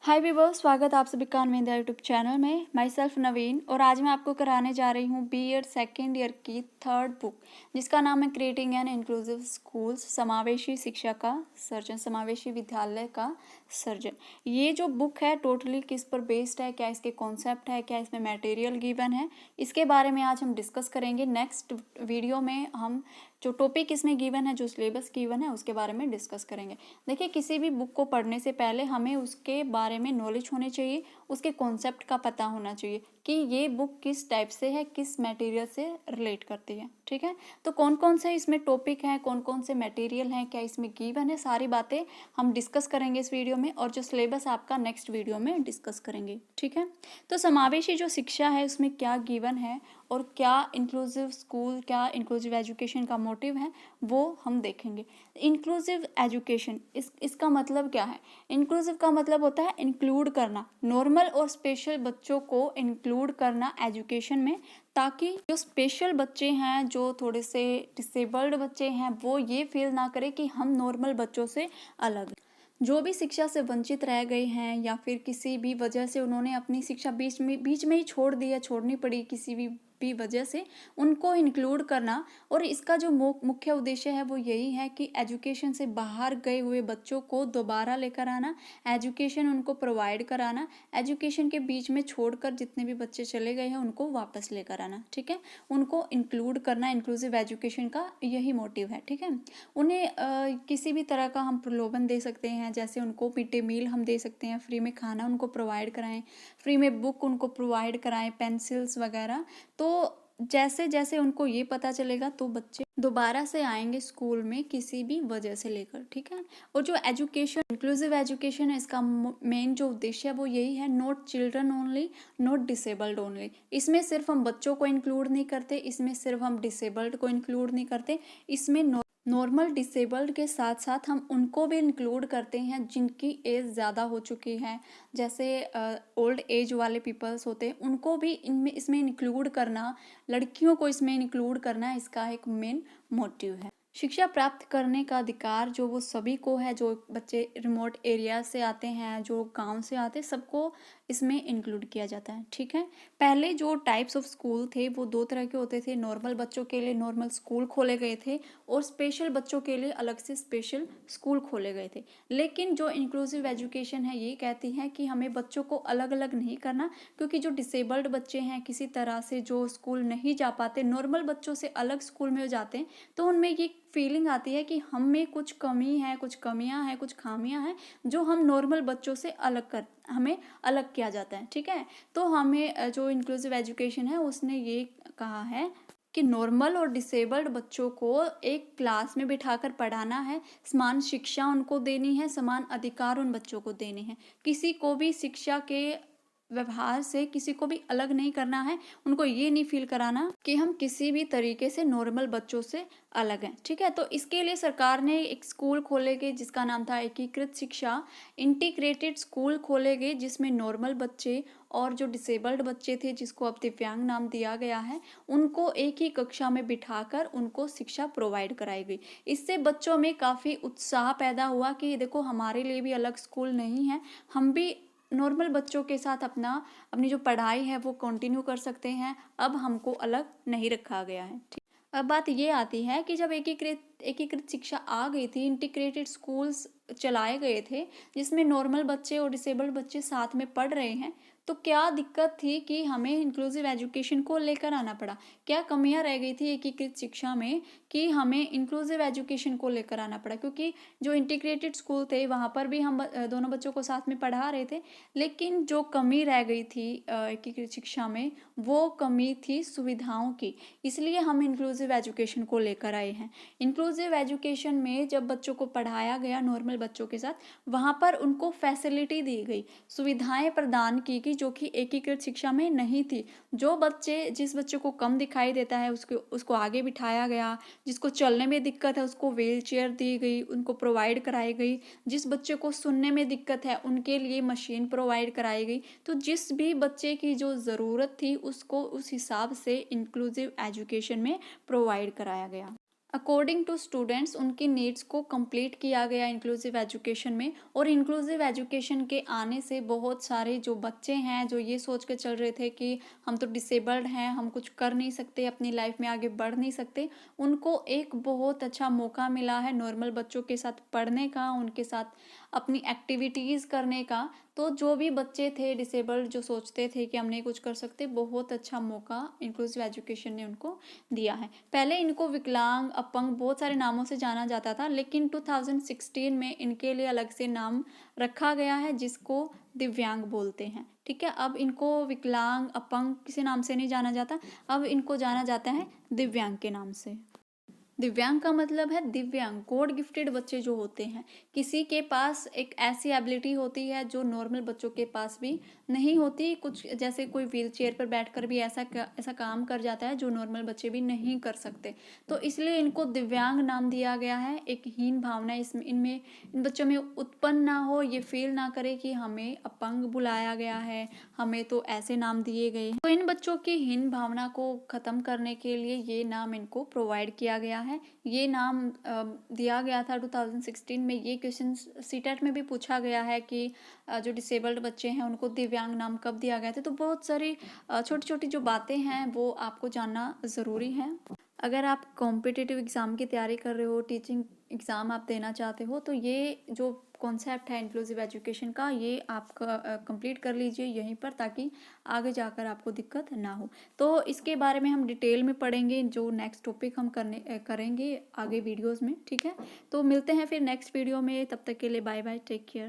हाय viewers, स्वागत है आप सभी का मेरा यूट्यूब चैनल में। माई सेल्फ नवीन, और आज मैं आपको कराने जा रही हूँ बीएड सेकेंड ईयर की थर्ड बुक, जिसका नाम है क्रिएटिंग एन इंक्लूसिव स्कूल्स, समावेशी शिक्षा का सर्जन, समावेशी विद्यालय का सर्जन। ये जो बुक है टोटली किस पर बेस्ड है, क्या इसके कॉन्सेप्ट है, क्या इसमें मटेरियल गिवन है, इसके बारे में आज हम डिस्कस करेंगे। नेक्स्ट वीडियो में हम जो टॉपिक इसमें गिवन है, जो सिलेबस गिवन है, उसके बारे में डिस्कस करेंगे। देखिए, किसी भी बुक को पढ़ने से पहले हमें उसके बारे में नॉलेज होनी चाहिए, उसके कॉन्सेप्ट का पता होना चाहिए कि ये बुक किस टाइप से है, किस मटेरियल से रिलेट करती है। ठीक है, तो कौन कौन से इसमें टॉपिक हैं, कौन कौन से मटेरियल हैं, क्या इसमें गिवन है, सारी बातें हम डिस्कस करेंगे इस वीडियो में, और जो सिलेबस आपका नेक्स्ट वीडियो में डिस्कस करेंगे। ठीक है, तो समावेशी जो शिक्षा है उसमें क्या गिवन है और क्या इंक्लूसिव स्कूल, क्या इंक्लूसिव एजुकेशन का मोटिव है, वो हम देखेंगे। इंक्लूसिव एजुकेशन, इसका मतलब क्या है? इंक्लूसिव का मतलब होता है इंक्लूड करना, नॉर्मल और स्पेशल बच्चों को इंक्लूड करना एजुकेशन में, ताकि जो स्पेशल बच्चे हैं, जो थोड़े से डिसेबल्ड बच्चे हैं, वो ये फील ना करें कि हम नॉर्मल बच्चों से अलग हैं। जो भी शिक्षा से वंचित रह गए हैं या फिर किसी भी वजह से उन्होंने अपनी शिक्षा बीच में ही छोड़ दी है, छोड़नी पड़ी किसी भी वजह से, उनको इंक्लूड करना। और इसका जो मुख्य उद्देश्य है वो यही है कि एजुकेशन से बाहर गए हुए बच्चों को दोबारा लेकर आना, एजुकेशन उनको प्रोवाइड कराना, एजुकेशन के बीच में छोड़कर जितने भी बच्चे चले गए हैं उनको वापस लेकर आना। ठीक है, उनको इंक्लूड करना, इंक्लूसिव एजुकेशन का यही मोटिव है। ठीक है, उन्हें किसी भी तरह का हम प्रलोभन दे सकते हैं, जैसे उनको मिड डे मील हम दे सकते हैं, फ्री में खाना उनको प्रोवाइड कराएं, फ्री में बुक उनको प्रोवाइड कराएं, पेंसिल्स वगैरह। तो जैसे जैसे उनको ये पता चलेगा तो बच्चे दोबारा से आएंगे स्कूल में किसी भी वजह से लेकर। ठीक है, और जो एजुकेशन, इंक्लूसिव एजुकेशन है, इसका मेन जो उद्देश्य है वो यही है, not children only, not disabled only. इसमें सिर्फ हम बच्चों को इंक्लूड नहीं करते, इसमें सिर्फ हम डिसेबल्ड को इंक्लूड नहीं करते, इसमें नॉर्मल डिसेबल्ड के साथ साथ हम उनको भी इंक्लूड करते हैं जिनकी एज ज़्यादा हो चुकी है, जैसे ओल्ड एज वाले पीपल्स होते हैं, उनको भी इसमें इंक्लूड करना, लड़कियों को इसमें इंक्लूड करना, इसका एक मेन मोटिव है। शिक्षा प्राप्त करने का अधिकार जो वो सभी को है, जो बच्चे रिमोट एरिया से आते हैं, जो गांव से आते हैं, सबको इसमें इंक्लूड किया जाता है। ठीक है, पहले जो टाइप्स ऑफ स्कूल थे वो दो तरह के होते थे। नॉर्मल बच्चों के लिए नॉर्मल स्कूल खोले गए थे और स्पेशल बच्चों के लिए अलग से स्पेशल स्कूल खोले गए थे। लेकिन जो इंक्लूसिव एजुकेशन है ये कहती है कि हमें बच्चों को अलग अलग नहीं करना, क्योंकि जो डिसेबल्ड बच्चे हैं, किसी तरह से जो स्कूल नहीं जा पाते, नॉर्मल बच्चों से अलग स्कूल में जाते हैं, तो उनमें ये फीलिंग आती है कि हम में कुछ कमी है, कुछ कमियां हैं, कुछ खामियां हैं, जो हम नॉर्मल बच्चों से हमें अलग किया जाता है। ठीक है, तो हमें जो इंक्लूसिव एजुकेशन है उसने ये कहा है कि नॉर्मल और डिसेबल्ड बच्चों को एक क्लास में बिठाकर पढ़ाना है, समान शिक्षा उनको देनी है, समान अधिकार उन बच्चों को देने हैं, किसी को भी शिक्षा के व्यवहार से किसी को भी अलग नहीं करना है, उनको ये नहीं फील कराना कि हम किसी भी तरीके से नॉर्मल बच्चों से अलग हैं। ठीक है, तो इसके लिए सरकार ने एक स्कूल खोले गए जिसका नाम था एकीकृत शिक्षा, इंटीग्रेटेड स्कूल खोले गए, जिसमें नॉर्मल बच्चे और जो डिसेबल्ड बच्चे थे, जिसको अब दिव्यांग नाम दिया गया है, उनको एक ही कक्षा में बिठाकर उनको शिक्षा प्रोवाइड कराई गई। इससे बच्चों में काफ़ी उत्साह पैदा हुआ कि देखो, हमारे लिए भी अलग स्कूल नहीं है, हम भी नॉर्मल बच्चों के साथ अपनी जो पढ़ाई है वो कंटिन्यू कर सकते हैं, अब हमको अलग नहीं रखा गया है। ठीक, अब बात ये आती है कि जब एकीकृत शिक्षा आ गई थी, इंटीग्रेटेड स्कूल्स चलाए गए थे, जिसमें नॉर्मल बच्चे और डिसेबल्ड बच्चे साथ में पढ़ रहे हैं, तो क्या दिक्कत थी कि हमें इंक्लूसिव एजुकेशन को लेकर आना पड़ा? क्या कमियां रह गई थी एकीकृत शिक्षा में कि हमें इंक्लूसिव एजुकेशन को लेकर आना पड़ा? क्योंकि जो इंटीग्रेटेड स्कूल थे वहाँ पर भी हम दोनों बच्चों को साथ में पढ़ा रहे थे, लेकिन जो कमी रह गई थी एकीकृत शिक्षा में, वो कमी थी सुविधाओं की, इसलिए हम इंक्लूसिव एजुकेशन को लेकर आए हैं। इंक्लूसिव एजुकेशन में जब बच्चों को पढ़ाया गया नॉर्मल बच्चों के साथ, वहाँ पर उनको फैसिलिटी दी गई, सुविधाएं प्रदान की गई, जो कि एकीकृत शिक्षा में नहीं थी। जिस बच्चे को कम दिखाई देता है उसको आगे बिठाया गया, जिसको चलने में दिक्कत है उसको व्हील चेयर दी गई, उनको प्रोवाइड कराई गई, जिस बच्चे को सुनने में दिक्कत है उनके लिए मशीन प्रोवाइड कराई गई। तो जिस भी बच्चे की जो ज़रूरत थी उसको उस हिसाब से इंक्लूसिव एजुकेशन में प्रोवाइड कराया गया। अकॉर्डिंग टू स्टूडेंट्स उनकी नीड्स को कंप्लीट किया गया इंक्लूसिव एजुकेशन में। और इंक्लूसिव एजुकेशन के आने से बहुत सारे जो बच्चे हैं जो ये सोच के चल रहे थे कि हम तो डिसेबल्ड हैं, हम कुछ कर नहीं सकते, अपनी लाइफ में आगे बढ़ नहीं सकते, उनको एक बहुत अच्छा मौका मिला है नॉर्मल बच्चों के साथ पढ़ने का, उनके साथ अपनी एक्टिविटीज़ करने का। तो जो भी बच्चे थे डिसेबल्ड जो सोचते थे कि हम नहीं कुछ कर सकते, बहुत अच्छा मौका इंक्लूसिव एजुकेशन ने उनको दिया है। पहले इनको विकलांग, अपंग बहुत सारे नामों से जाना जाता था, लेकिन 2016 में इनके लिए अलग से नाम रखा गया है जिसको दिव्यांग बोलते हैं। ठीक है, अब इनको विकलांग, अपंग किसी नाम से नहीं जाना जाता, अब इनको जाना जाता है दिव्यांग के नाम से। दिव्यांग का मतलब है दिव्यांग, गॉड गिफ्टेड बच्चे जो होते हैं, किसी के पास एक ऐसी एबिलिटी होती है जो नॉर्मल बच्चों के पास भी नहीं होती। कुछ जैसे कोई व्हील चेयर पर बैठकर भी ऐसा काम कर जाता है जो नॉर्मल बच्चे भी नहीं कर सकते, तो इसलिए इनको दिव्यांग नाम दिया गया है। एक हीन भावना इसमें इनमें इन बच्चों में उत्पन्न ना हो, ये फील ना करे कि हमें अपंग बुलाया गया है, हमें तो ऐसे नाम दिए गए हैं। तो इन बच्चों की हीन भावना को ख़त्म करने के लिए ये नाम इनको प्रोवाइड किया गया है। ये नाम दिया गया था 2016 में। ये क्वेश्चन सीटेट में भी पूछा गया है कि जो डिसेबल्ड बच्चे हैं उनको दिव्यांग नाम कब दिया गया था। तो बहुत सारी छोटी छोटी जो बातें हैं वो आपको जानना ज़रूरी है। अगर आप कॉम्पिटिटिव एग्ज़ाम की तैयारी कर रहे हो, टीचिंग एग्ज़ाम आप देना चाहते हो, तो ये जो कॉन्सेप्ट है इंक्लूसिव एजुकेशन का, ये आप कंप्लीट कर लीजिए यहीं पर, ताकि आगे जाकर आपको दिक्कत ना हो। तो इसके बारे में हम डिटेल में पढ़ेंगे, जो नेक्स्ट टॉपिक हम करेंगे आगे वीडियोस में। ठीक है, तो मिलते हैं फिर नेक्स्ट वीडियो में, तब तक के लिए बाय बाय, टेक केयर।